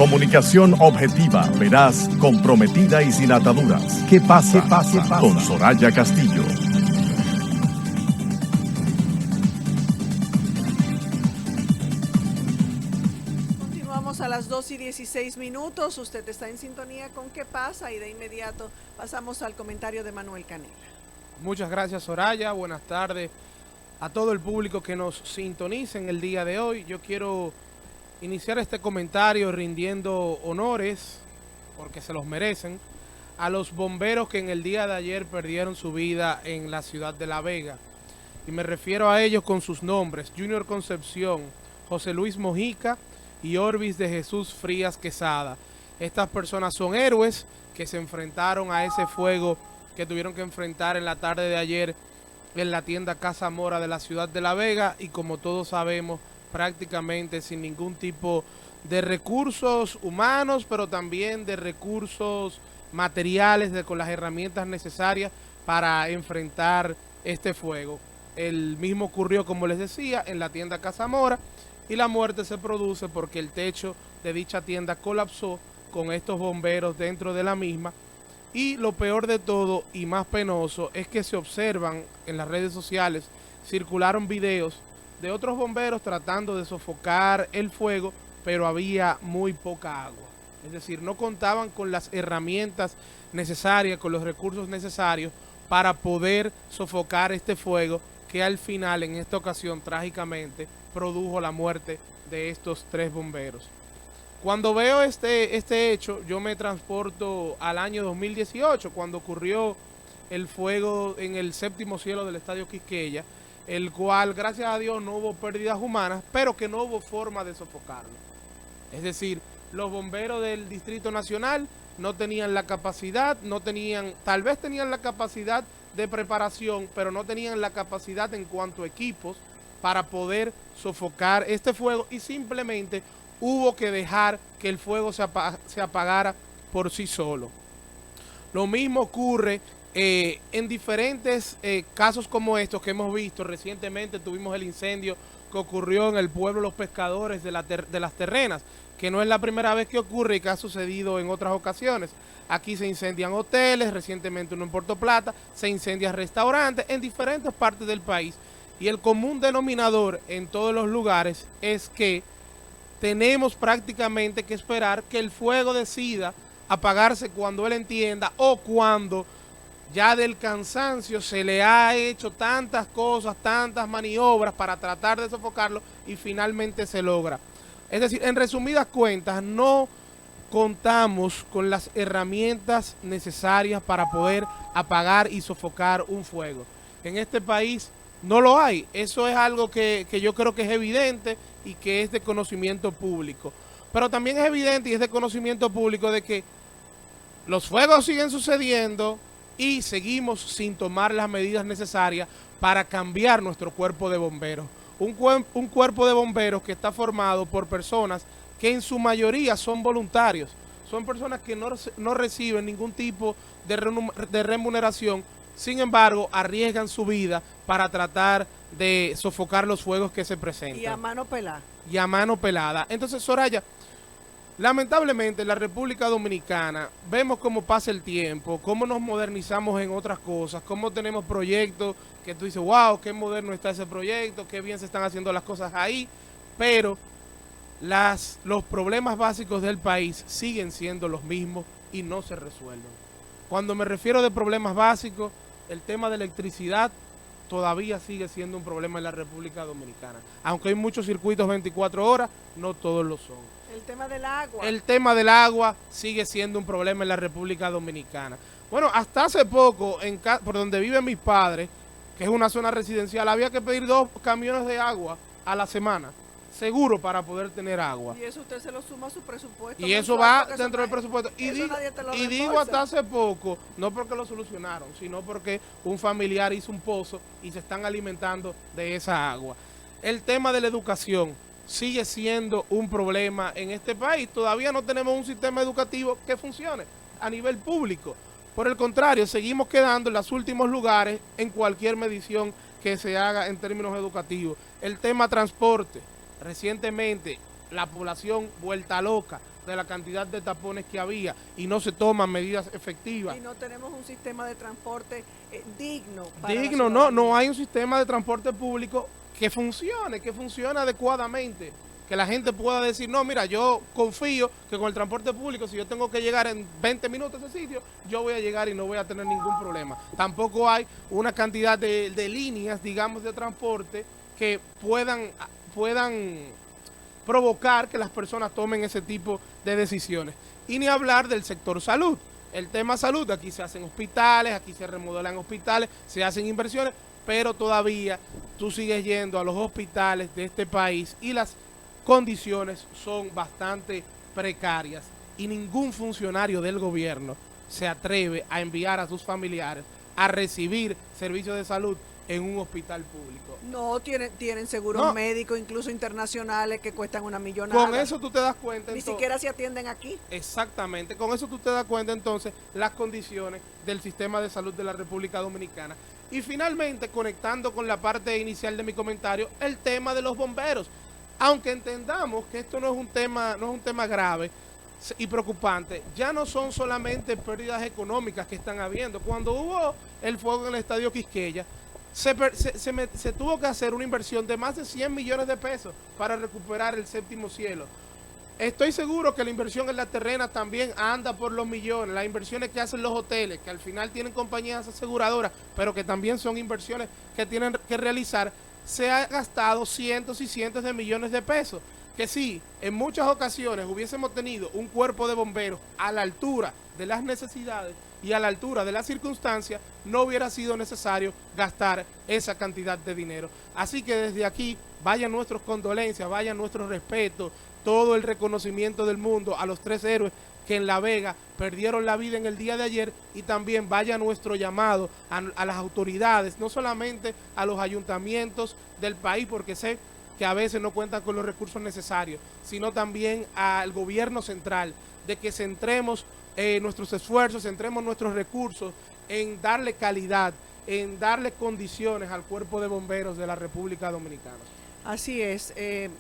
Comunicación objetiva, veraz, comprometida y sin ataduras. ¿Qué pasa? Con Soraya Castillo. Continuamos a las 2:16. Usted está en sintonía con ¿Qué pasa? Y de inmediato pasamos al comentario de Manuel Canela. Muchas gracias, Soraya. Buenas tardes a todo el público que nos sintoniza en el día de hoy. Yo quiero iniciar este comentario rindiendo honores, porque se los merecen, a los bomberos que en el día de ayer perdieron su vida en la ciudad de La Vega. Y me refiero a ellos con sus nombres: Junior Concepción, José Luis Mojica y Orbis de Jesús Frías Quesada. Estas personas son héroes que se enfrentaron a ese fuego que tuvieron que enfrentar en la tarde de ayer en la tienda Casa Mora de la ciudad de La Vega, y como todos sabemos, prácticamente sin ningún tipo de recursos humanos, pero también de recursos materiales, con las herramientas necesarias para enfrentar este fuego. El mismo ocurrió, como les decía, en la tienda Casa Mora, y la muerte se produce porque el techo de dicha tienda colapsó con estos bomberos dentro de la misma. Y lo peor de todo y más penoso es que se observan en las redes sociales, circularon videos de otros bomberos tratando de sofocar el fuego, pero había muy poca agua. Es decir, no contaban con las herramientas necesarias, con los recursos necesarios para poder sofocar este fuego, que al final, en esta ocasión, trágicamente, produjo la muerte de estos 3 bomberos. Cuando veo este hecho, yo me transporto al año 2018, cuando ocurrió el fuego en el 7º cielo del Estadio Quisqueya, el cual, gracias a Dios, no hubo pérdidas humanas, pero que no hubo forma de sofocarlo. Es decir, los bomberos del Distrito Nacional no tenían la capacidad, tal vez tenían la capacidad de preparación, pero no tenían la capacidad en cuanto a equipos para poder sofocar este fuego, y simplemente hubo que dejar que el fuego se apagara por sí solo. Lo mismo ocurre en diferentes casos como estos que hemos visto. Recientemente tuvimos el incendio que ocurrió en el pueblo Los Pescadores de las Terrenas, que no es la primera vez que ocurre y que ha sucedido en otras ocasiones. Aquí se incendian hoteles, recientemente uno en Puerto Plata, se incendian restaurantes en diferentes partes del país. Y el común denominador en todos los lugares es que tenemos prácticamente que esperar que el fuego decida apagarse cuando él entienda, o cuando ya del cansancio se le ha hecho tantas cosas, tantas maniobras para tratar de sofocarlo, y finalmente se logra. Es decir, en resumidas cuentas, no contamos con las herramientas necesarias para poder apagar y sofocar un fuego. En este país no lo hay. Eso es algo que yo creo que es evidente y que es de conocimiento público. Pero también es evidente y es de conocimiento público de que los fuegos siguen sucediendo y seguimos sin tomar las medidas necesarias para cambiar nuestro cuerpo de bomberos. Un cuerpo de bomberos que está formado por personas que en su mayoría son voluntarios. Son personas que no reciben ningún tipo de remuneración. Sin embargo, arriesgan su vida para tratar de sofocar los fuegos que se presentan. Y a mano pelada. Y a mano pelada. Entonces, Soraya, lamentablemente en la República Dominicana vemos cómo pasa el tiempo, cómo nos modernizamos en otras cosas, cómo tenemos proyectos que tú dices, wow, qué moderno está ese proyecto, qué bien se están haciendo las cosas ahí, pero los problemas básicos del país siguen siendo los mismos y no se resuelven. Cuando me refiero de problemas básicos, el tema de electricidad todavía sigue siendo un problema en la República Dominicana. Aunque hay muchos circuitos 24 horas, no todos lo son. El tema del agua. El tema del agua sigue siendo un problema en la República Dominicana. Bueno, hasta hace poco, por donde viven mis padres, que es una zona residencial, había que pedir 2 camiones de agua a la semana, seguro, para poder tener agua. Y eso usted se lo suma a su presupuesto. Y eso va dentro del presupuesto. Y digo hasta hace poco, no porque lo solucionaron, sino porque un familiar hizo un pozo y se están alimentando de esa agua. El tema de la educación sigue siendo un problema en este país. Todavía no tenemos un sistema educativo que funcione a nivel público. Por el contrario, seguimos quedando en los últimos lugares en cualquier medición que se haga en términos educativos. El tema transporte. Recientemente, la población vuelta loca, de la cantidad de tapones que había y no se toman medidas efectivas. Y no tenemos un sistema de transporte digno. Digno, no hay un sistema de transporte público que funcione adecuadamente. Que la gente pueda decir, no, mira, yo confío que con el transporte público, si yo tengo que llegar en 20 minutos a ese sitio, yo voy a llegar y no voy a tener ningún problema. Tampoco hay una cantidad de líneas, digamos, de transporte que puedan provocar que las personas tomen ese tipo de decisiones. Y ni hablar del sector salud. El tema salud, aquí se hacen hospitales, aquí se remodelan hospitales, se hacen inversiones, pero todavía tú sigues yendo a los hospitales de este país y las condiciones son bastante precarias y ningún funcionario del gobierno se atreve a enviar a sus familiares a recibir servicios de salud en un hospital público. No, tienen seguros médicos, incluso internacionales, que cuestan una millonada. Con eso tú te das cuenta. Ni siquiera se atienden aquí. Exactamente, con eso tú te das cuenta entonces las condiciones del sistema de salud de la República Dominicana. Y finalmente, conectando con la parte inicial de mi comentario, el tema de los bomberos. Aunque entendamos que esto no es un tema grave y preocupante, ya no son solamente pérdidas económicas que están habiendo. Cuando hubo el fuego en el Estadio Quisqueya, se tuvo que hacer una inversión de más de 100 millones de pesos para recuperar el séptimo cielo. Estoy seguro que la inversión en la terrena también anda por los millones, las inversiones que hacen los hoteles, que al final tienen compañías aseguradoras, pero que también son inversiones que tienen que realizar. Se ha gastado cientos y cientos de millones de pesos, que sí, en muchas ocasiones hubiésemos tenido un cuerpo de bomberos a la altura de las necesidades y a la altura de las circunstancias, no hubiera sido necesario gastar esa cantidad de dinero. Así que desde aquí, vayan nuestras condolencias, vayan nuestro respeto, todo el reconocimiento del mundo a los 3 héroes que en La Vega perdieron la vida en el día de ayer, y también vaya nuestro llamado a las autoridades, no solamente a los ayuntamientos del país, porque sé que a veces no cuentan con los recursos necesarios, sino también al gobierno central, de que centremos nuestros esfuerzos, centremos nuestros recursos en darle calidad, en darle condiciones al cuerpo de bomberos de la República Dominicana. Así es,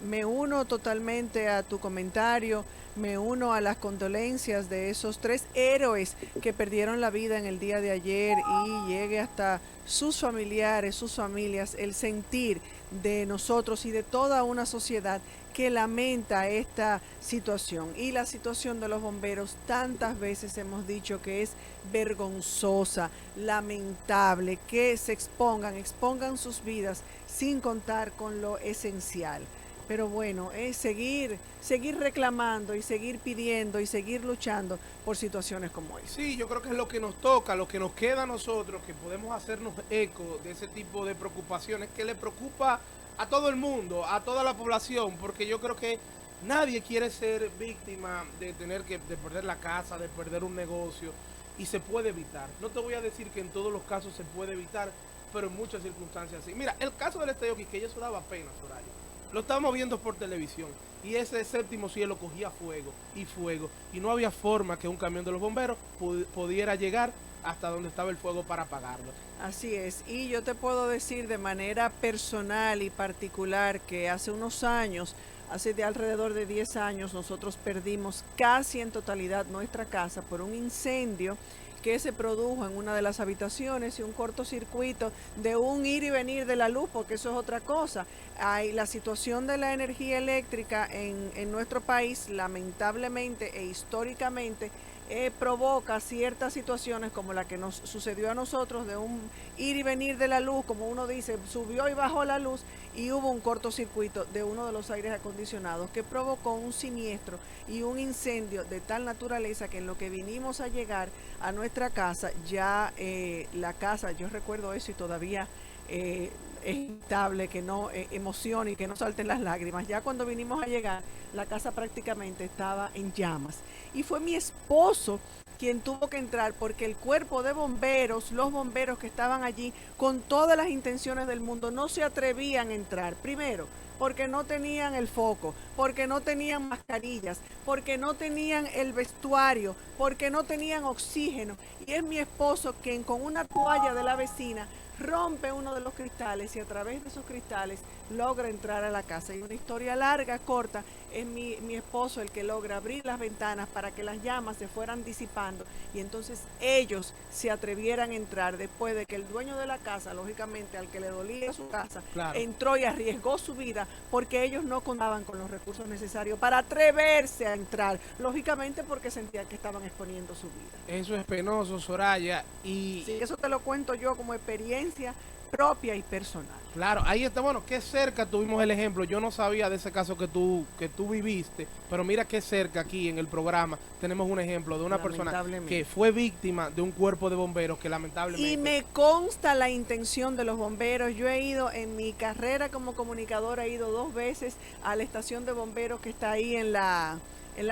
me uno totalmente a tu comentario, me uno a las condolencias de esos 3 héroes que perdieron la vida en el día de ayer, y llegue hasta sus familiares, sus familias, el sentir de nosotros y de toda una sociedad que lamenta esta situación. Y la situación de los bomberos, tantas veces hemos dicho que es vergonzosa, lamentable, que se expongan sus vidas sin contar con lo esencial. Pero bueno, es seguir reclamando y seguir pidiendo y seguir luchando por situaciones como esta. Sí, yo creo que es lo que nos toca, lo que nos queda a nosotros, que podemos hacernos eco de ese tipo de preocupaciones que le preocupa a todo el mundo, a toda la población, porque yo creo que nadie quiere ser víctima de tener de perder la casa, de perder un negocio, y se puede evitar. No te voy a decir que en todos los casos se puede evitar, pero en muchas circunstancias sí. Mira, el caso del Estadio Quisqueya, eso daba pena, Soraya. Lo estábamos viendo por televisión y ese séptimo cielo cogía fuego, y no había forma que un camión de los bomberos pudiera llegar hasta donde estaba el fuego para apagarlo. Así es, y yo te puedo decir de manera personal y particular que hace unos años, hace de alrededor de 10 años, nosotros perdimos casi en totalidad nuestra casa por un incendio que se produjo en una de las habitaciones y un cortocircuito de un ir y venir de la luz, porque eso es otra cosa. La situación de la energía eléctrica en nuestro país, lamentablemente e históricamente, provoca ciertas situaciones como la que nos sucedió a nosotros, de un ir y venir de la luz, como uno dice, subió y bajó la luz, y hubo un cortocircuito de uno de los aires acondicionados que provocó un siniestro y un incendio de tal naturaleza que en lo que vinimos a llegar a nuestra casa, ya la casa, yo recuerdo eso y todavía es inevitable que no emocione y que no salten las lágrimas. Ya cuando vinimos a llegar, la casa prácticamente estaba en llamas. Y fue mi esposo quien tuvo que entrar, porque el cuerpo de bomberos, los bomberos que estaban allí, con todas las intenciones del mundo, no se atrevían a entrar. Primero, porque no tenían el foco, porque no tenían mascarillas, porque no tenían el vestuario, porque no tenían oxígeno. Y es mi esposo quien, con una toalla de la vecina, rompe uno de los cristales y a través de esos cristales logra entrar a la casa. Y una historia larga, corta, es mi esposo el que logra abrir las ventanas para que las llamas se fueran disipando y entonces ellos se atrevieran a entrar después de que el dueño de la casa, lógicamente al que le dolía su casa, Claro. entró y arriesgó su vida porque ellos no contaban con los recursos necesarios para atreverse a entrar, lógicamente porque sentían que estaban exponiendo su vida. Eso es penoso, Soraya, y Sí, eso te lo cuento yo como experiencia propia y personal. claro, ahí está, bueno, qué cerca tuvimos el ejemplo. Yo no sabía de ese caso que tú viviste, pero mira qué cerca aquí en el programa tenemos un ejemplo de una persona que fue víctima de un cuerpo de bomberos que lamentablemente... Y me consta la intención de los bomberos. Yo he ido en mi carrera como comunicadora, he ido 2 veces a la estación de bomberos que está ahí en la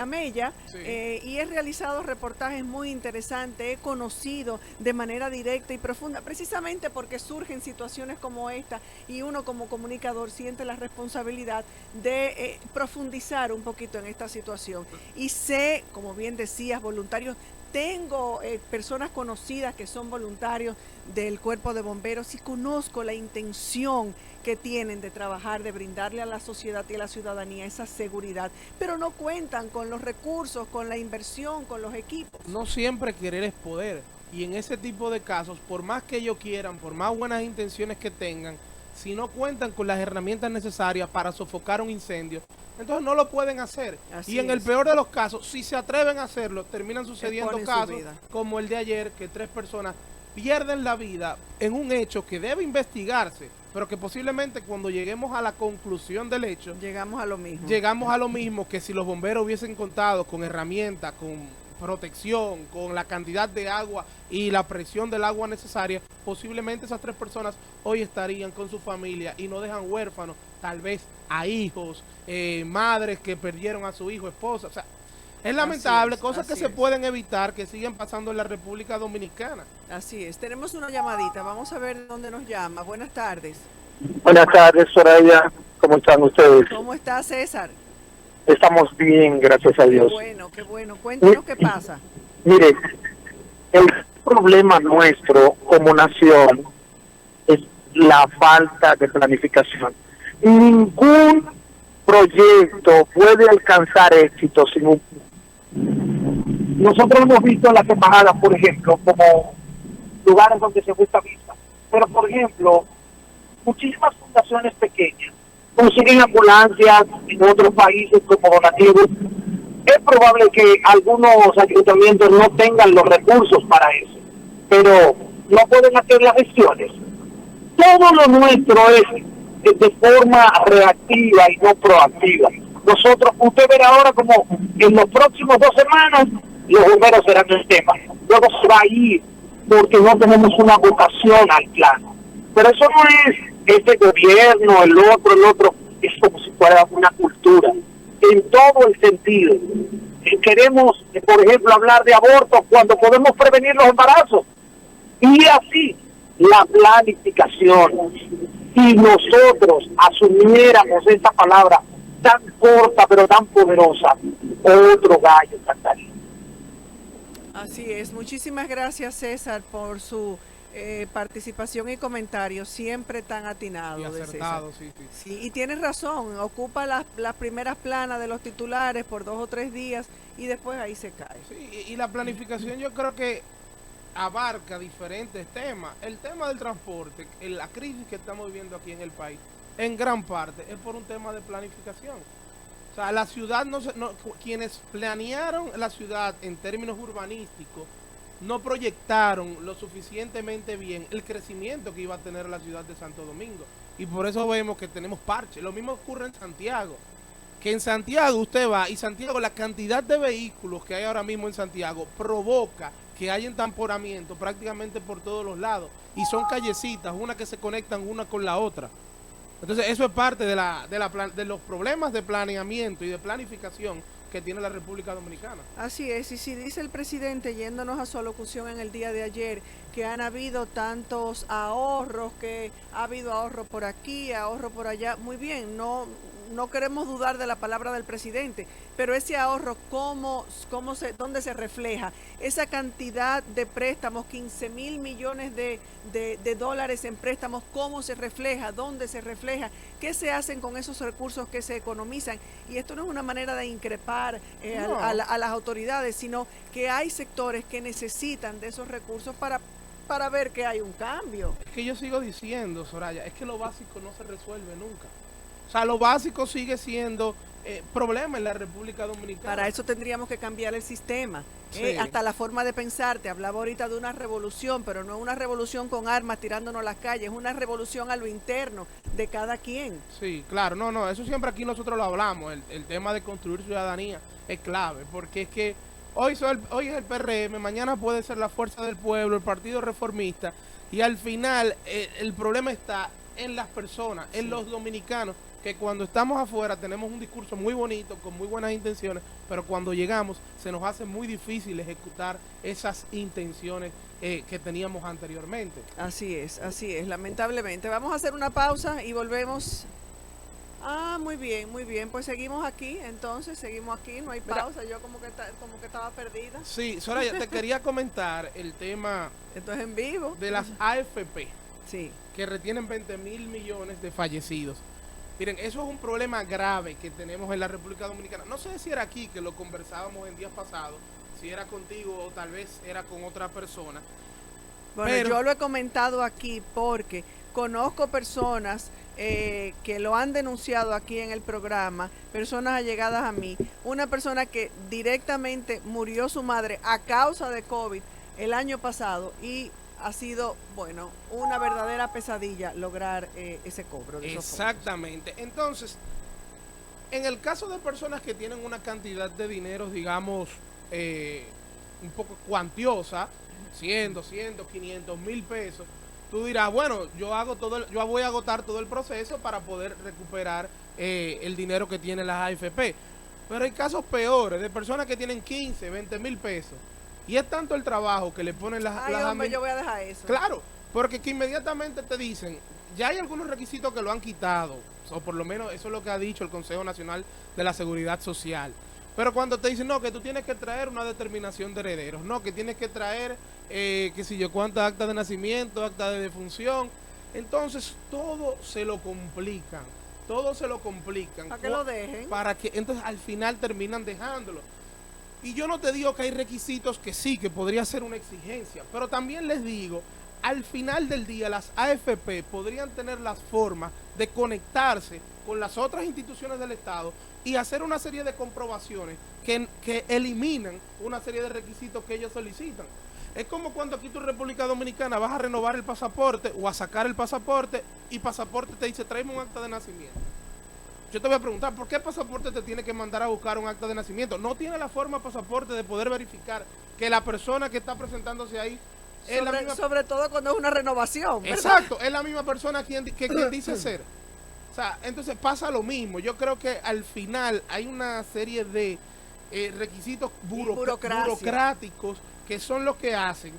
Mella, Sí. y he realizado reportajes muy interesantes, he conocido de manera directa y profunda, precisamente porque surgen situaciones como esta y uno como comunicador siente la responsabilidad de profundizar un poquito en esta situación. Y sé, como bien decías, voluntarios, tengo personas conocidas que son voluntarios del cuerpo de bomberos y conozco la intención que tienen de trabajar, de brindarle a la sociedad y a la ciudadanía esa seguridad, pero no cuentan con los recursos, con la inversión, con los equipos. No siempre querer es poder, y en ese tipo de casos, por más que ellos quieran, por más buenas intenciones que tengan, si no cuentan con las herramientas necesarias para sofocar un incendio, entonces no lo pueden hacer. Así y en el peor de los casos, si se atreven a hacerlo, terminan sucediendo Exponen su casos vida. como el de ayer, que 3 personas pierden la vida en un hecho que debe investigarse, pero que posiblemente cuando lleguemos a la conclusión del hecho, Llegamos a lo mismo. llegamos a lo mismo que si los bomberos hubiesen contado con herramientas, con protección, con la cantidad de agua y la presión del agua necesaria, posiblemente esas 3 personas hoy estarían con su familia y no dejan huérfanos, tal vez a hijos, madres que perdieron a su hijo, esposa. O sea, es lamentable, cosas que se pueden evitar, que siguen pasando en la República Dominicana. Así es. Tenemos una llamadita. Vamos a ver dónde nos llama. Buenas tardes. Buenas tardes, Soraya. ¿Cómo están ustedes? ¿Cómo está César? Estamos bien, gracias a Dios. Qué bueno. Cuéntanos qué pasa. Mire, el problema nuestro como nación es la falta de planificación. Ningún proyecto puede alcanzar éxito sin un... Nosotros hemos visto las embajadas, por ejemplo, como lugares donde se busca vista. Pero, por ejemplo, muchísimas fundaciones pequeñas consiguen ambulancias en otros países como donativos. Es probable que algunos ayuntamientos no tengan los recursos para eso, pero no pueden hacer las gestiones. Todo lo nuestro es de forma reactiva y no proactiva. Nosotros, usted verá ahora como en los próximos 2 semanas los bomberos serán el tema. Luego se va a ir porque no tenemos una vocación al plano. Pero eso no es este gobierno, el otro, es como si fuera una cultura, en todo el sentido. Queremos, por ejemplo, hablar de aborto cuando podemos prevenir los embarazos. Y así, la planificación. Si nosotros asumiéramos esta palabra tan corta pero tan poderosa, otro gallo cantaría. Así es. Muchísimas gracias, César, por su participación y comentarios, siempre tan atinado. Y acertado, de César. sí. Sí, y tienes razón, ocupa las primeras planas de los titulares por 2 o 3 días y después ahí se cae. Sí, y la planificación yo creo que abarca diferentes temas. El tema del transporte, la crisis que estamos viviendo aquí en el país, en gran parte es por un tema de planificación. O sea, la ciudad quienes planearon la ciudad en términos urbanísticos no proyectaron lo suficientemente bien el crecimiento que iba a tener la ciudad de Santo Domingo. Y por eso vemos que tenemos parches. Lo mismo ocurre en Santiago. Que en Santiago usted va, y Santiago, la cantidad de vehículos que hay ahora mismo en Santiago provoca que hay entamponamiento prácticamente por todos los lados. Y son callecitas, una que se conectan una con la otra. Entonces eso es parte de los problemas de planeamiento y de planificación que tiene la República Dominicana. Así es, y si dice el presidente, yéndonos a su alocución en el día de ayer, que han habido tantos ahorros, que ha habido ahorro por aquí, ahorro por allá, muy bien, no no queremos dudar de la palabra del presidente, pero ese ahorro, ¿dónde se refleja? Esa cantidad de préstamos, 15,000 millones de dólares en préstamos, ¿cómo se refleja? ¿Dónde se refleja? ¿Qué se hacen con esos recursos que se economizan? Y esto no es una manera de increpar a las autoridades, sino que hay sectores que necesitan de esos recursos para ver que hay un cambio. Es que yo sigo diciendo, Soraya, es que lo básico no se resuelve nunca. O sea, lo básico sigue siendo problema en la República Dominicana. Para eso tendríamos que cambiar el sistema. Sí. Hasta la forma de pensar. Te hablaba ahorita de una revolución, pero no una revolución con armas tirándonos a las calles, es una revolución a lo interno de cada quien. Sí, claro, no, eso siempre aquí nosotros lo hablamos, el tema de construir ciudadanía es clave, porque es que hoy es el PRM, mañana puede ser la Fuerza del Pueblo, el Partido Reformista, y al final el problema está en las personas, en los dominicanos, que cuando estamos afuera tenemos un discurso muy bonito, con muy buenas intenciones, pero cuando llegamos se nos hace muy difícil ejecutar esas intenciones que teníamos anteriormente. Así es, lamentablemente. Vamos a hacer una pausa y volvemos. Muy bien, pues seguimos aquí, no hay pausa. Yo como que estaba perdida. Sí, Soraya, te quería comentar el tema. Esto es en vivo. De las AFP, sí, que retienen 20,000 millones de fallecidos. Miren, eso es un problema grave que tenemos en la República Dominicana. No sé si era aquí que lo conversábamos en días pasados, si era contigo o tal vez era con otra persona. Bueno, pero yo lo he comentado aquí porque conozco personas que lo han denunciado aquí en el programa, personas allegadas a mí. Una persona que directamente murió su madre a causa de COVID el año pasado y ha sido, bueno, una verdadera pesadilla lograr ese cobro de esos Exactamente. fondos. Entonces, en el caso de personas que tienen una cantidad de dinero, digamos, un poco cuantiosa, 100, 200, 500 mil pesos, tú dirás, bueno, yo voy a agotar todo el proceso para poder recuperar el dinero que tienen las AFP. Pero hay casos peores, de personas que tienen 15, 20 mil pesos. Y es tanto el trabajo que le ponen las yo voy a dejar eso. Claro, porque que inmediatamente te dicen, ya hay algunos requisitos que lo han quitado, o por lo menos eso es lo que ha dicho el Consejo Nacional de la Seguridad Social. Pero cuando te dicen, no, que tú tienes que traer una determinación de herederos, no, que tienes que traer, qué sé yo, cuántas actas de nacimiento, actas de defunción, entonces todo se lo complican. Para que lo dejen. Para que, entonces al final terminan dejándolo. Y yo no te digo que hay requisitos que sí, que podría ser una exigencia, pero también les digo, al final del día las AFP podrían tener las formas de conectarse con las otras instituciones del Estado y hacer una serie de comprobaciones que eliminan una serie de requisitos que ellos solicitan. Es como cuando aquí tu República Dominicana vas a renovar el pasaporte o a sacar el pasaporte y pasaporte te dice, tráeme un acta de nacimiento. Yo te voy a preguntar, ¿por qué pasaporte te tiene que mandar a buscar un acta de nacimiento? No tiene la forma pasaporte de poder verificar que la persona que está presentándose ahí es la misma. Sobre todo cuando es una renovación, ¿verdad? Exacto, es la misma persona que quien dice ser. O sea, entonces pasa lo mismo. Yo creo que al final hay una serie de requisitos burocráticos que son los que hacen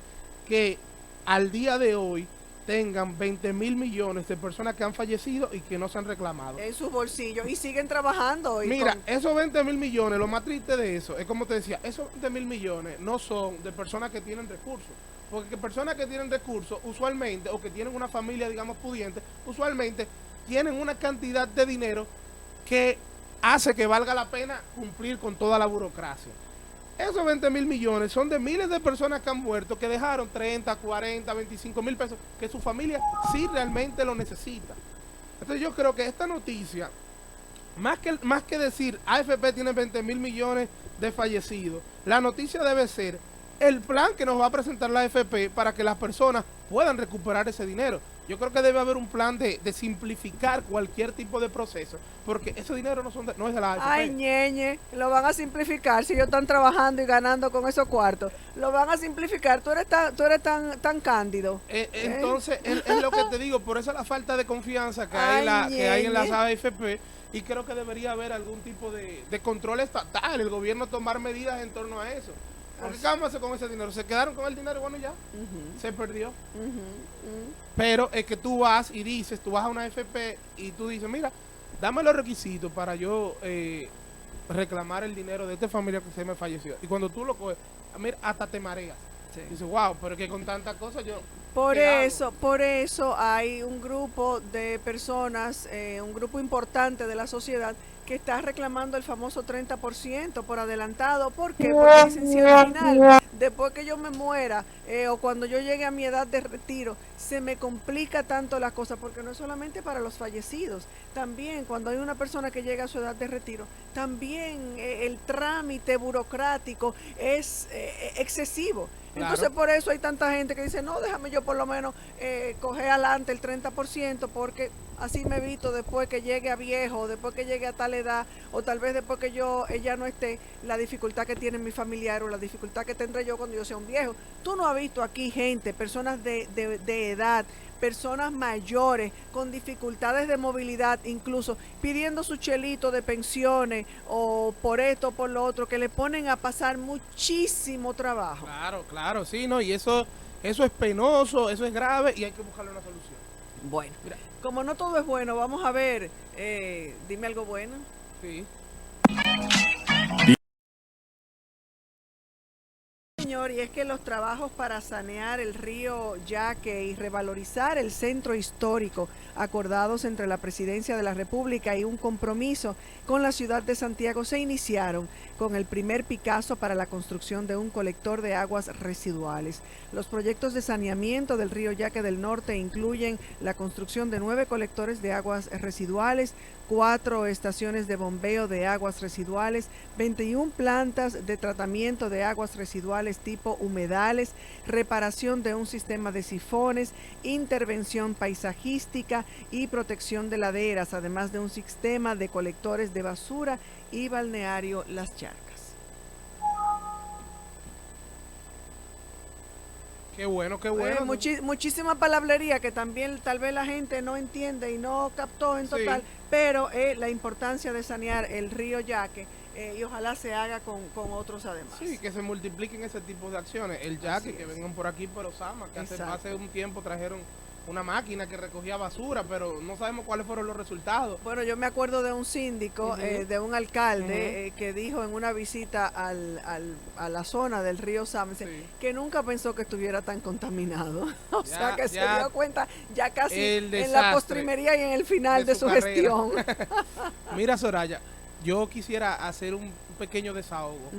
que al día de hoy tengan 20,000 millones de personas que han fallecido y que no se han reclamado. En sus bolsillos y siguen trabajando. Mira, esos 20,000 millones, lo más triste de eso, es como te decía, esos 20,000 millones no son de personas que tienen recursos. Porque personas que tienen recursos, usualmente, o que tienen una familia, digamos, pudiente, usualmente tienen una cantidad de dinero que hace que valga la pena cumplir con toda la burocracia. Esos 20,000 millones son de miles de personas que han muerto, que dejaron 30, 40, 25 mil pesos, que su familia sí realmente lo necesita. Entonces yo creo que esta noticia, más que decir AFP tiene 20,000 millones de fallecidos, la noticia debe ser el plan que nos va a presentar la AFP para que las personas puedan recuperar ese dinero. Yo creo que debe haber un plan de simplificar cualquier tipo de proceso, porque ese dinero no es de la AFP. Ay, ñeñe, lo van a simplificar si ellos están trabajando y ganando con esos cuartos. Lo van a simplificar, tú eres tan cándido. Entonces, es lo que te digo, por eso la falta de confianza que hay en las AFP, y creo que debería haber algún tipo de control estatal, el gobierno tomar medidas en torno a eso. Porque ¿qué vamos a hacer con ese dinero? Se quedaron con el dinero y bueno, ya se perdió. Pero es que tú vas y dices, tú vas a una AFP y tú dices, mira, dame los requisitos para yo reclamar el dinero de esta familia que se me falleció. Y cuando tú lo coges, mira, hasta te mareas. Sí. Dices, wow, pero es que con tantas cosas yo... Por ¿qué eso hay un grupo de personas, un grupo importante de la sociedad que está reclamando el famoso 30% por adelantado. ¿Por qué? Porque dicen, si al final, después que yo me muera o cuando yo llegue a mi edad de retiro, se me complica tanto la cosa, porque no es solamente para los fallecidos, también cuando hay una persona que llega a su edad de retiro, también el trámite burocrático es excesivo. Claro. Entonces por eso hay tanta gente que dice, no, déjame yo por lo menos coger adelante el 30%, porque así me evito después que llegue a viejo, o después que llegue a tal edad, o tal vez después que ella no esté, la dificultad que tiene mi familiar o la dificultad que tendré yo cuando yo sea un viejo. Tú no has visto aquí gente, personas de edad, personas mayores con dificultades de movilidad, incluso pidiendo su chelito de pensiones o por esto o por lo otro, que le ponen a pasar muchísimo trabajo. Claro, claro, sí, no, y eso es penoso, eso es grave y hay que buscarle una solución. Bueno, Mira, como no todo es bueno, vamos a ver, dime algo bueno. sí. Señor, y es que los trabajos para sanear el río Yaque y revalorizar el centro histórico, acordados entre la Presidencia de la República y un compromiso con la ciudad de Santiago, se iniciaron con el primer Picasso para la construcción de un colector de aguas residuales. Los proyectos de saneamiento del río Yaque del Norte incluyen la construcción de 9 colectores de aguas residuales, 4 estaciones de bombeo de aguas residuales, 21 plantas de tratamiento de aguas residuales tipo humedales, reparación de un sistema de sifones, intervención paisajística y protección de laderas, además de un sistema de colectores de basura y balneario Las Charcas. Qué bueno, qué bueno. Muchísima palabrería que también tal vez la gente no entiende y no captó en total, sí. Pero la importancia de sanear el río Yaque y ojalá se haga con otros además. Sí, que se multipliquen ese tipo de acciones. El Yaque, que vengan por aquí por Osama, que hace un tiempo trajeron una máquina que recogía basura, pero no sabemos cuáles fueron los resultados. Bueno, yo me acuerdo de un síndico, de un alcalde, que dijo en una visita a la zona del río Sámese, sí, que nunca pensó que estuviera tan contaminado. O sea, que se dio cuenta ya casi en la postrimería y en el final de su gestión. Mira, Soraya, yo quisiera hacer un pequeño desahogo.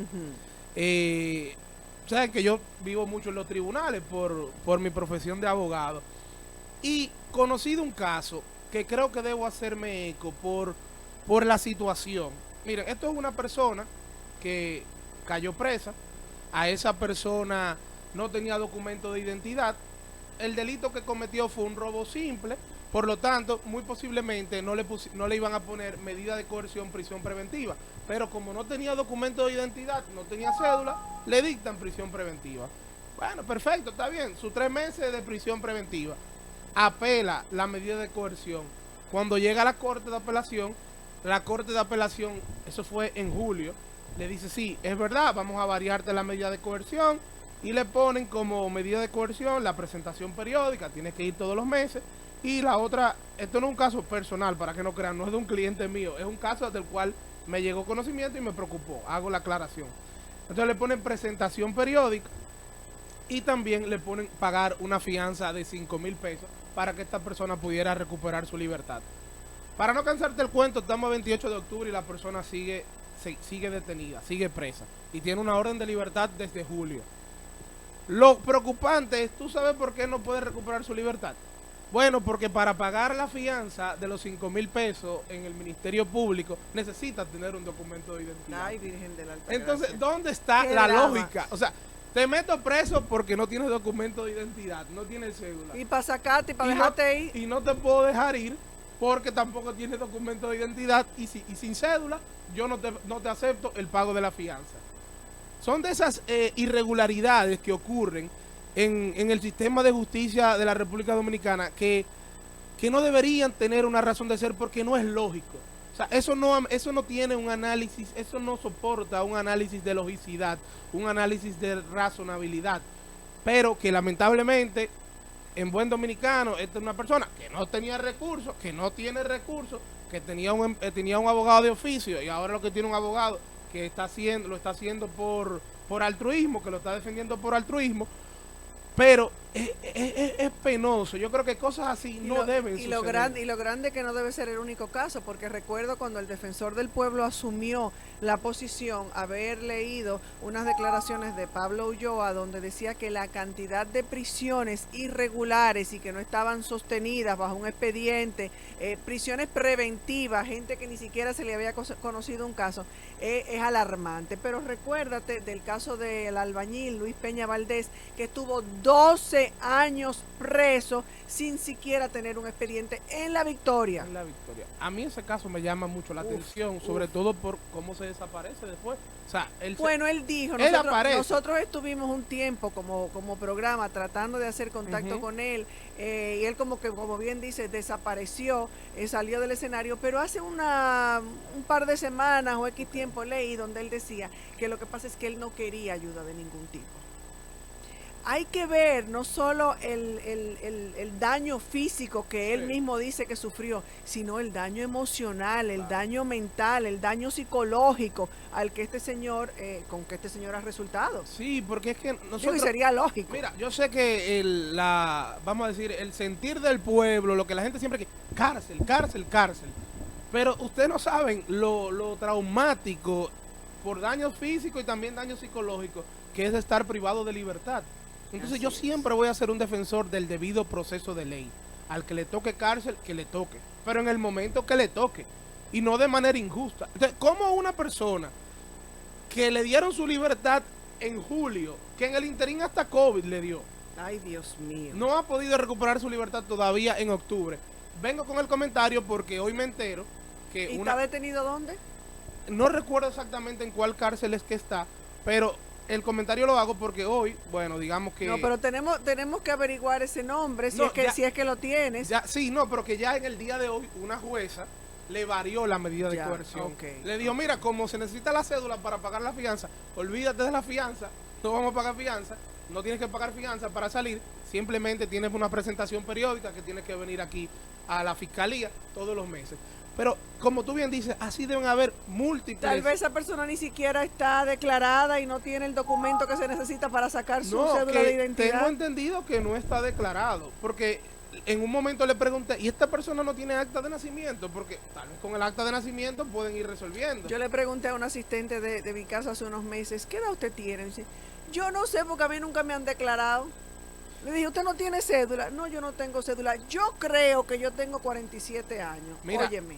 Sabes que yo vivo mucho en los tribunales por mi profesión de abogado. Y conocido un caso que creo que debo hacerme eco por la situación. Miren, esto es una persona que cayó presa. A esa persona no tenía documento de identidad. El delito que cometió fue un robo simple. Por lo tanto, muy posiblemente no le iban a poner medida de coerción, prisión preventiva. Pero como no tenía documento de identidad, no tenía cédula, le dictan prisión preventiva. Bueno, perfecto, está bien. Sus 3 meses de prisión preventiva. Apela la medida de coerción. Cuando llega a la Corte de Apelación, eso fue en julio, le dice, sí, es verdad, vamos a variarte la medida de coerción, y le ponen como medida de coerción la presentación periódica, tienes que ir todos los meses, y la otra, esto no es un caso personal, para que no crean, no es de un cliente mío, es un caso del cual me llegó conocimiento y me preocupó, hago la aclaración. Entonces le ponen presentación periódica, y también le ponen pagar una fianza de 5,000 pesos para que esta persona pudiera recuperar su libertad. Para no cansarte el cuento, estamos a 28 de octubre y la persona sigue detenida, sigue presa y tiene una orden de libertad desde julio. Lo preocupante es, ¿tú sabes por qué no puede recuperar su libertad? Bueno, porque para pagar la fianza de los 5,000 pesos en el Ministerio Público necesita tener un documento de identidad. Ay, Virgen de la Alta Entonces, Gracia. ¿dónde está la lógica? O sea, te meto preso porque no tienes documento de identidad, no tienes cédula. Y para sacarte y para dejarte ir. Y no te puedo dejar ir porque tampoco tienes documento de identidad y sin cédula yo no te acepto el pago de la fianza. Son de esas irregularidades que ocurren en el sistema de justicia de la República Dominicana que no deberían tener una razón de ser porque no es lógico. O sea, eso no tiene un análisis, eso no soporta un análisis de logicidad, un análisis de razonabilidad. Pero que lamentablemente, en buen dominicano, esta es una persona que no tenía recursos, que no tiene recursos, que tenía un abogado de oficio y ahora lo que tiene un abogado que lo está haciendo por altruismo, que lo está defendiendo por altruismo, pero es penoso. Yo creo que cosas así no deben suceder. Y lo grande que no debe ser el único caso, porque recuerdo cuando el defensor del pueblo asumió la posición, haber leído unas declaraciones de Pablo Ulloa donde decía que la cantidad de prisiones irregulares y que no estaban sostenidas bajo un expediente, prisiones preventivas, gente que ni siquiera se le había conocido un caso, es alarmante. Pero recuérdate del caso del albañil Luis Peña Valdés, que estuvo 12 años preso sin siquiera tener un expediente en La Victoria. En La Victoria. A mí ese caso me llama mucho la atención, sobre todo por cómo se desaparece después. O sea, él dijo, nosotros estuvimos un tiempo como programa tratando de hacer contacto con él, y él como bien dice, desapareció, salió del escenario, pero hace un par de semanas o X tiempo leí donde él decía que lo que pasa es que él no quería ayuda de ningún tipo. Hay que ver no solo el daño físico que él mismo dice que sufrió, sino el daño emocional, el daño mental, el daño psicológico al que con que este señor ha resultado. Sí, porque es que nosotros... sería lógico. Mira, yo sé que vamos a decir, el sentir del pueblo, lo que la gente siempre quiere, cárcel, cárcel, cárcel. Pero ustedes no saben lo traumático por daños físicos y también daños psicológicos que es estar privado de libertad. Entonces yo siempre voy a ser un defensor del debido proceso de ley. Al que le toque cárcel, que le toque. Pero en el momento que le toque. Y no de manera injusta. Entonces, ¿cómo una persona que le dieron su libertad en julio, que en el interín hasta COVID le dio? Ay, Dios mío. No ha podido recuperar su libertad todavía en octubre. Vengo con el comentario porque hoy me entero que ¿Y está detenido dónde? No recuerdo exactamente en cuál cárcel es que está, pero... El comentario lo hago porque hoy, bueno, digamos que... No, pero tenemos que averiguar ese nombre, si es que lo tienes. Sí, no, pero que ya en el día de hoy una jueza le varió la medida de coerción. Okay. Le dijo, mira, como se necesita la cédula para pagar la fianza, olvídate de la fianza, no vamos a pagar fianza, no tienes que pagar fianza para salir, simplemente tienes una presentación periódica que tienes que venir aquí a la fiscalía todos los meses. Pero, como tú bien dices, así deben haber múltiples... Tal vez esa persona ni siquiera está declarada y no tiene el documento que se necesita para sacar su cédula de identidad. Tengo entendido que no está declarado, porque en un momento le pregunté, ¿y esta persona no tiene acta de nacimiento? Porque tal vez con el acta de nacimiento pueden ir resolviendo. Yo le pregunté a un asistente de mi casa hace unos meses, ¿qué edad usted tiene? Dice, yo no sé porque a mí nunca me han declarado. Le dije, ¿usted no tiene cédula? No, yo no tengo cédula. Yo creo que yo tengo 47 años. Mira, óyeme.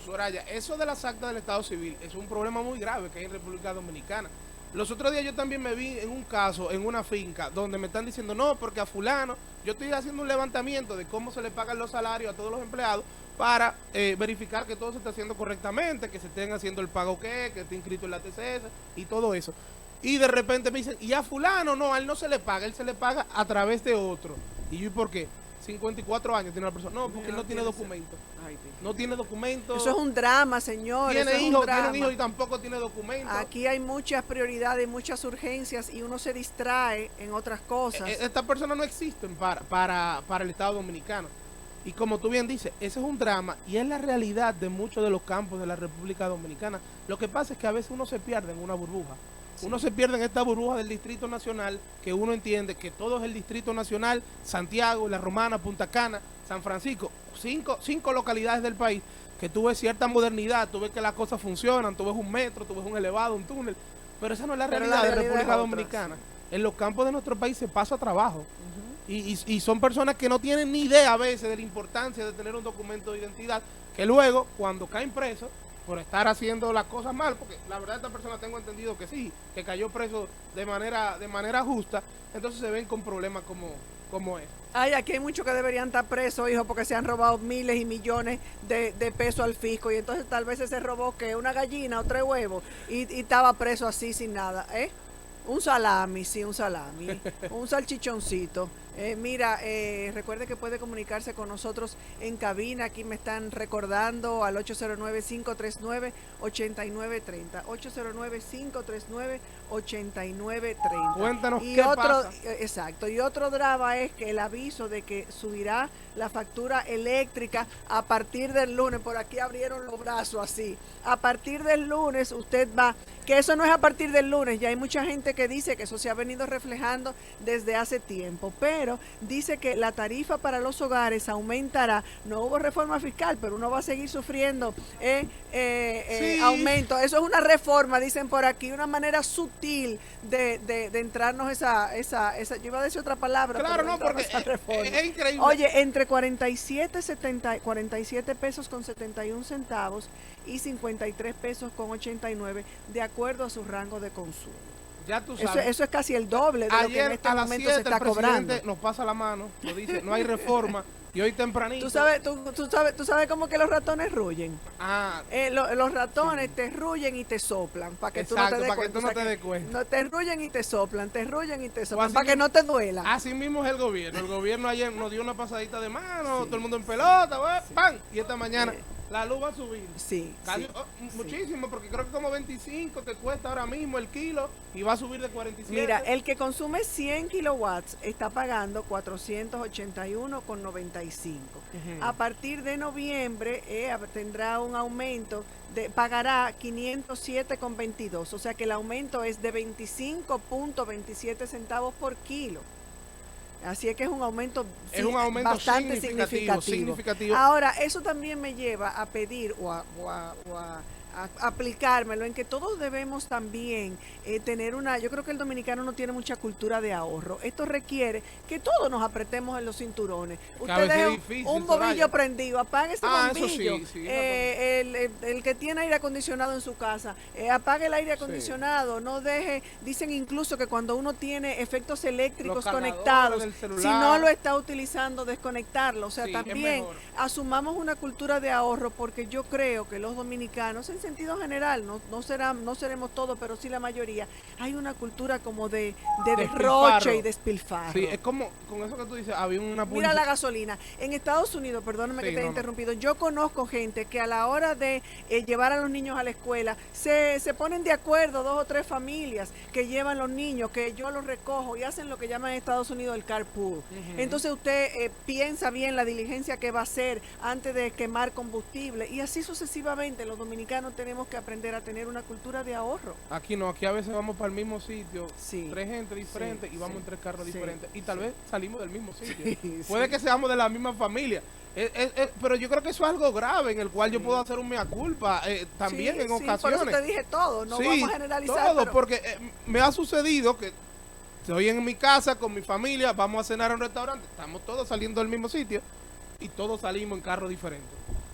Soraya, eso de las actas del Estado Civil es un problema muy grave que hay en República Dominicana. Los otros días yo también me vi en un caso, en una finca, donde me están diciendo, no, porque a fulano, yo estoy haciendo un levantamiento de cómo se le pagan los salarios a todos los empleados para verificar que todo se está haciendo correctamente, que se estén haciendo el pago que esté inscrito en la TCS y todo eso. Y de repente me dicen, y a fulano no, a él no se le paga, él se le paga a través de otro. Y yo, ¿y por qué? 54 años tiene la persona. No, porque él no tiene documento. No tiene documento. Eso es un drama, señor. Tiene hijos y tampoco tiene documento. Aquí hay muchas prioridades, muchas urgencias y uno se distrae en otras cosas. Estas personas no existen para el Estado Dominicano. Y como tú bien dices, ese es un drama y es la realidad de muchos de los campos de la República Dominicana. Lo que pasa es que a veces uno se pierde en una burbuja. Uno se pierde en esta burbuja del Distrito Nacional, que uno entiende que todo es el Distrito Nacional, Santiago, La Romana, Punta Cana, San Francisco, cinco localidades del país, que tú ves cierta modernidad, tú ves que las cosas funcionan, tú ves un metro, tú ves un elevado, un túnel, pero esa no es la realidad de la República Dominicana. En los campos de nuestro país se pasa trabajo. Y son personas que no tienen ni idea a veces de la importancia de tener un documento de identidad, que luego, cuando caen presos, por estar haciendo las cosas mal, porque la verdad esta persona tengo entendido que sí, que cayó preso de manera justa, entonces se ven con problemas como es. Ay, aquí hay muchos que deberían estar presos, hijo, porque se han robado miles y millones de pesos al fisco, y entonces tal vez se robó que una gallina o 3 huevos y estaba preso así sin nada, ¿eh? Un salami, sí, un salami, un salchichoncito. Mira, recuerde que puede comunicarse con nosotros en cabina. Aquí me están recordando al 809-539-8930. 809-539-8930. Cuéntanos y qué otro, pasa. Exacto. Y otro drama es que el aviso de que subirá la factura eléctrica a partir del lunes. Por aquí abrieron los brazos así. A partir del lunes usted va, que eso no es a partir del lunes, ya hay mucha gente que dice que eso se ha venido reflejando desde hace tiempo, pero dice que la tarifa para los hogares aumentará. No hubo reforma fiscal, pero uno va a seguir sufriendo Sí. aumento. Eso es una reforma, dicen por aquí, una manera sutil de entrarnos esa, yo iba a decir otra palabra, Claro, pero no, porque esa reforma. es increíble. Oye, entre 47 pesos con 71 centavos y 53 pesos con 89, de acuerdo a su rango de consumo. Ya tú sabes. Eso es casi el doble de lo que en Ayer este a las momento se 7 está el presidente cobrando. nos pasa la mano, nos dice, no hay reforma, y hoy tempranito. Tú sabes cómo que los ratones ruyen. Ah, Los ratones te ruyen y te soplan para que exacto, tú no te des para que cuenta. tú no te des cuenta. No, te ruyen y te soplan, te ruyen y te O soplan así para que mismo- no te duela. Así mismo es el gobierno. El gobierno ayer nos dio una pasadita de mano, todo el mundo en pelota, ¡pam! Y esta mañana la luz va a subir. Sí, sí. Muchísimo, porque creo que como 25 que cuesta ahora mismo el kilo y va a subir de 47. Mira, el que consume 100 kilowatts está pagando 481,95. A partir de noviembre tendrá un aumento, pagará 507,22. O sea que el aumento es de 25,27 centavos por kilo. Así es que es un aumento, Es un aumento bastante significativo. Ahora, eso también me lleva a pedir o a aplicármelo en que todos debemos también tener yo creo que el dominicano no tiene mucha cultura de ahorro. Esto requiere que todos nos apretemos en los cinturones. Que a veces Ustedes es difícil, un bobillo Soraya. prendido, apague ese Ah, eso bombillo. sí, El que tiene aire acondicionado en su casa, apague el aire acondicionado, no deje, dicen incluso que cuando uno tiene efectos eléctricos Los cargadores conectados, del celular. si no lo está utilizando, desconectarlo. O sea, Sí, es también mejor. asumamos una cultura de ahorro, porque yo creo que los dominicanos, en sentido general, no seremos todos, pero sí la mayoría, hay una cultura como de derroche y despilfarro. Sí, es como, con eso que tú dices, había una Mira la gasolina. En Estados Unidos, perdóname Sí, que te he no. interrumpido, yo conozco gente que a la hora de llevar a los niños a la escuela, se ponen de acuerdo 2 o 3 familias que llevan los niños, que yo los recojo y hacen lo que llaman en Estados Unidos el carpool. Entonces usted piensa bien la diligencia que va a hacer antes de quemar combustible, y así sucesivamente. Los dominicanos tenemos que aprender a tener una cultura de ahorro. Aquí no, aquí a veces vamos para el mismo sitio, Sí. 3 gente diferentes y vamos sí, en 3 carros sí, diferentes y tal sí. vez salimos del mismo sitio. Sí, Puede sí. que seamos de la misma familia, pero yo creo que eso es algo grave en el cual yo puedo hacer un mea culpa también Sí, en sí, ocasiones. por eso te dije todo, no Sí, vamos a generalizar. todo, pero- porque me ha sucedido que estoy en mi casa con mi familia, vamos a cenar a un restaurante, estamos todos saliendo del mismo sitio y todos salimos en carros diferentes.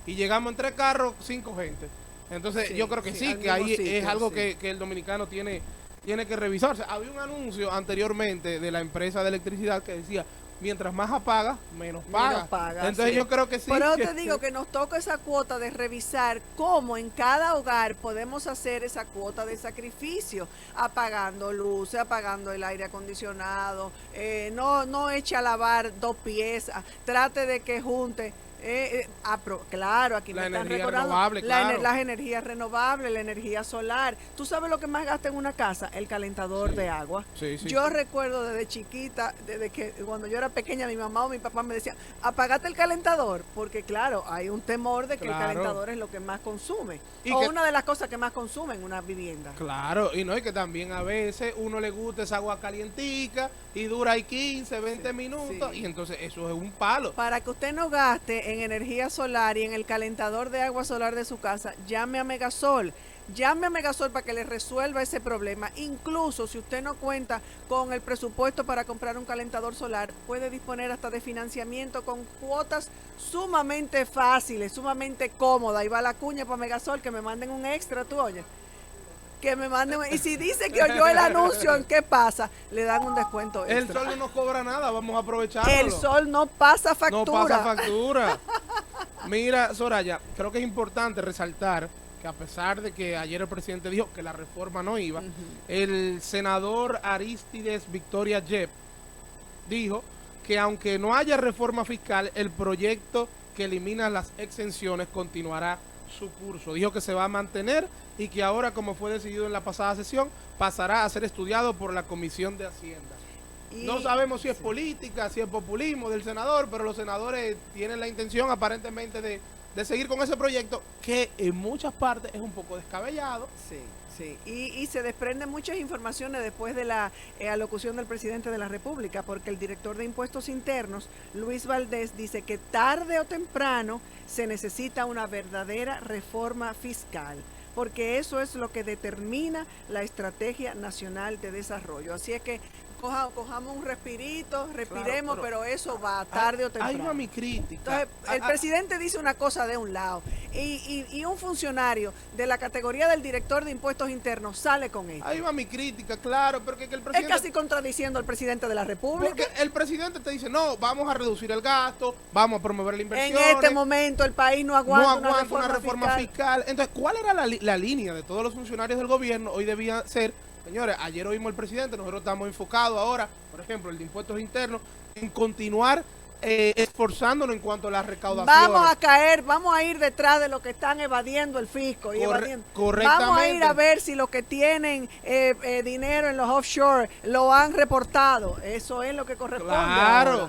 Y llegamos en 3 carros, 5 gente. Entonces Sí, yo creo que sí, sí, al que ahí mismo sitio, es algo sí. que el dominicano tiene que revisarse. Había un anuncio anteriormente de la empresa de electricidad que decía, mientras más apagas, menos pagas. Menos pagas, Entonces sí. yo creo que sí. Por eso te digo que nos toca esa cuota de revisar cómo en cada hogar podemos hacer esa cuota de sacrificio, apagando luces, apagando el aire acondicionado, no eche a lavar 2 piezas, trate de que junte. Claro, aquí La me están energía recordando renovable, claro. las energías renovables, la energía solar. ¿Tú sabes lo que más gasta en una casa? El calentador Sí. de agua. Sí, sí, Yo sí. recuerdo desde chiquita, desde que cuando yo era pequeña, mi mamá o mi papá me decían, apagate el calentador, porque claro, hay un temor de que Claro. el calentador es lo que más consume, Y o que- una de las cosas que más consume en una vivienda. Claro, y no, y que también a veces uno le gusta esa agua calientica y dura ahí 15, 20 minutos sí. y entonces eso es un palo. Para que usted no gaste en energía solar y en el calentador de agua solar de su casa, llame a Megasol. Llame a Megasol para que le resuelva ese problema. Incluso si usted no cuenta con el presupuesto para comprar un calentador solar, puede disponer hasta de financiamiento con cuotas sumamente fáciles, sumamente cómodas. Ahí va la cuña para Megasol, que me manden un extra, tú oyes. Que me manden, y si dice que oyó el anuncio, ¿en qué pasa? Le dan un descuento El extra. sol no nos cobra nada, vamos a aprovecharlo. El sol no pasa factura. No pasa factura. Mira, Soraya, creo que es importante resaltar que a pesar de que ayer el presidente dijo que la reforma no iba, el senador Arístides Victoria Yep dijo que aunque no haya reforma fiscal, el proyecto que elimina las exenciones continuará su curso. Dijo que se va a mantener y que ahora, como fue decidido en la pasada sesión, pasará a ser estudiado por la Comisión de Hacienda. No sabemos si es política, si es populismo del senador, pero los senadores tienen la intención aparentemente de seguir con ese proyecto que en muchas partes es un poco descabellado. Sí, sí. Y se desprenden muchas informaciones después de la alocución del presidente de la República, porque el director de Impuestos Internos, Luis Valdés, dice que tarde o temprano se necesita una verdadera reforma fiscal, porque eso es lo que determina la estrategia nacional de desarrollo. Así es que cojamos un respirito, respiremos, claro, pero eso va tarde o temprano. Ahí va mi crítica. Entonces, el presidente dice una cosa de un lado y un funcionario de la categoría del director de Impuestos Internos sale con esto. Ahí va mi crítica, claro, porque que el presidente... Es casi contradiciendo al presidente de la República. Porque el presidente te dice, no, vamos a reducir el gasto, vamos a promover la inversión. En este momento el país no aguanta una reforma fiscal. Entonces, ¿cuál era la línea de todos los funcionarios del gobierno? Hoy debía ser... Señores, ayer oímos al presidente, nosotros estamos enfocados ahora, por ejemplo, el de impuestos internos, en continuar esforzándonos en cuanto a la recaudación. Vamos a ir detrás de lo que están evadiendo el fisco. Correctamente. Vamos a ir a ver si los que tienen dinero en los offshore lo han reportado. Eso es lo que corresponde.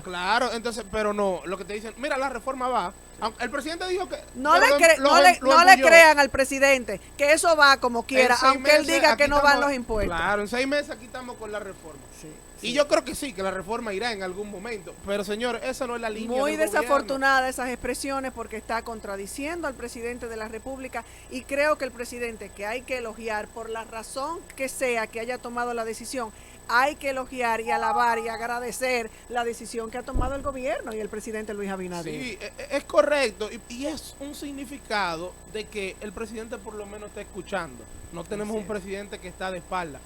Claro. Entonces, pero no, lo que te dicen, mira, la reforma va. El presidente dijo que... No le crean al presidente, que eso va como quiera, aunque él diga que no van los impuestos. Claro, en 6 meses aquí estamos con la reforma. Sí. Y yo creo que sí, que la reforma irá en algún momento. Pero, señores, esa no es la línea. Muy desafortunada esas expresiones porque está contradiciendo al presidente de la República y creo que el presidente, que hay que elogiar por la razón que sea que haya tomado la decisión, hay que elogiar y alabar y agradecer la decisión que ha tomado el gobierno y el presidente Luis Abinader. Sí, es correcto y es un significado de que el presidente por lo menos está escuchando. No tenemos un presidente que está de espalda.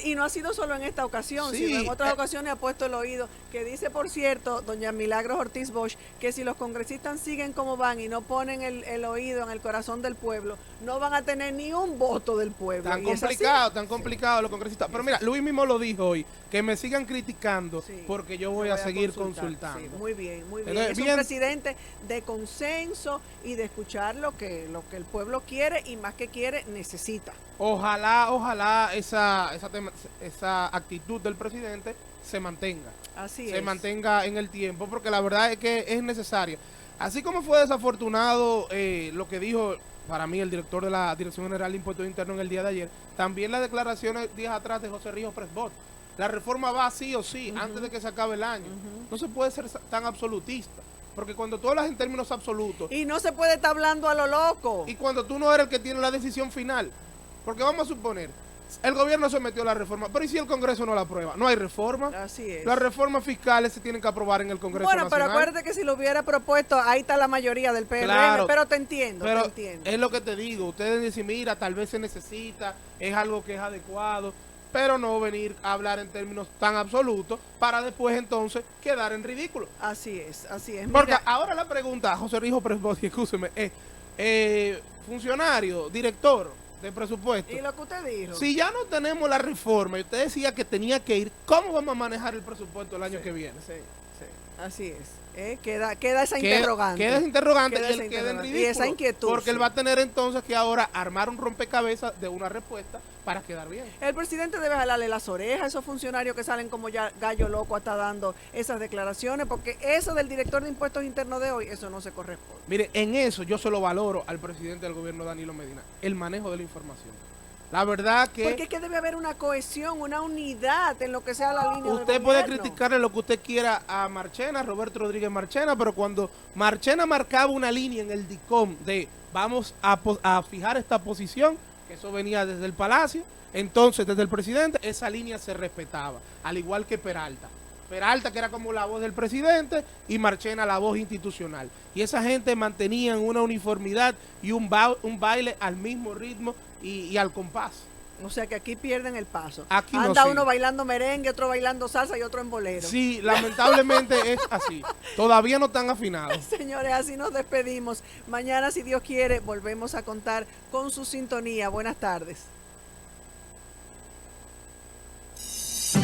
Y no ha sido solo en esta ocasión, sí, sino en otras ocasiones ha puesto el oído, que dice, por cierto, doña Milagros Ortiz Bosch, que si los congresistas siguen como van y no ponen el oído en el corazón del pueblo, no van a tener ni un voto del pueblo. Tan complicado los congresistas. Pero mira, Luis mismo lo dijo hoy, que me sigan criticando porque yo voy a seguir consultando. Sí, muy bien. Es un presidente de consenso y de escuchar lo que el pueblo quiere y más que quiere, necesita. Ojalá esa actitud del presidente se mantenga. Se mantenga en el tiempo, porque la verdad es que es necesaria. Así como fue desafortunado lo que dijo para mí el director de la Dirección General de Impuestos Internos en el día de ayer, también las declaraciones días atrás de José Ríos Presbot. La reforma va sí o sí, antes de que se acabe el año. No se puede ser tan absolutista. Porque cuando tú hablas en términos absolutos... Y no se puede estar hablando a lo loco. Y cuando tú no eres el que tiene la decisión final. Porque vamos a suponer, el gobierno sometió la reforma, pero ¿y si el Congreso no la aprueba? No hay reforma. Así es. Las reformas fiscales se tienen que aprobar en el Congreso Nacional. Pero acuérdate que si lo hubiera propuesto, ahí está la mayoría del PRM, claro, pero te entiendo. Es lo que te digo, ustedes dicen, mira, tal vez se necesita, es algo que es adecuado, pero no venir a hablar en términos tan absolutos para después entonces quedar en ridículo. Así es. Porque ahora la pregunta, José Rijo Presbot, escúcheme, funcionario, director de presupuesto. ¿Y lo que usted dijo? Si ya no tenemos la reforma y usted decía que tenía que ir, ¿cómo vamos a manejar el presupuesto el año que viene? Sí. Así es. Queda esa interrogante. Queda esa interrogante y él queda en ridículo. Y esa inquietud. Porque él va a tener entonces que ahora armar un rompecabezas de una respuesta para quedar bien. El presidente debe jalarle las orejas a esos funcionarios que salen como ya gallo loco hasta dando esas declaraciones, porque eso del director de Impuestos Internos de hoy, eso no se corresponde. Mire, en eso yo se lo valoro al presidente del gobierno, Danilo Medina, el manejo de la información. La verdad que... Porque es que debe haber una cohesión, una unidad en lo que sea la línea del gobierno. Usted puede criticarle lo que usted quiera a Marchena, Roberto Rodríguez Marchena, pero cuando Marchena marcaba una línea en el DICOM de vamos a fijar esta posición, que eso venía desde el Palacio, entonces desde el presidente, esa línea se respetaba, al igual que Peralta. Peralta, que era como la voz del presidente, y Marchena la voz institucional. Y esa gente mantenían una uniformidad y un baile al mismo ritmo y al compás. O sea que aquí pierden el paso. Aquí no, Anda sí. uno bailando merengue, otro bailando salsa y otro en bolero. Sí, lamentablemente es así. Todavía no están afinados. Señores, así nos despedimos. Mañana, si Dios quiere, volvemos a contar con su sintonía. Buenas tardes.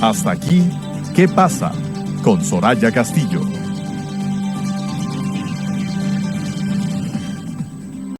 Hasta aquí, ¿qué pasa? Con Soraya Castillo.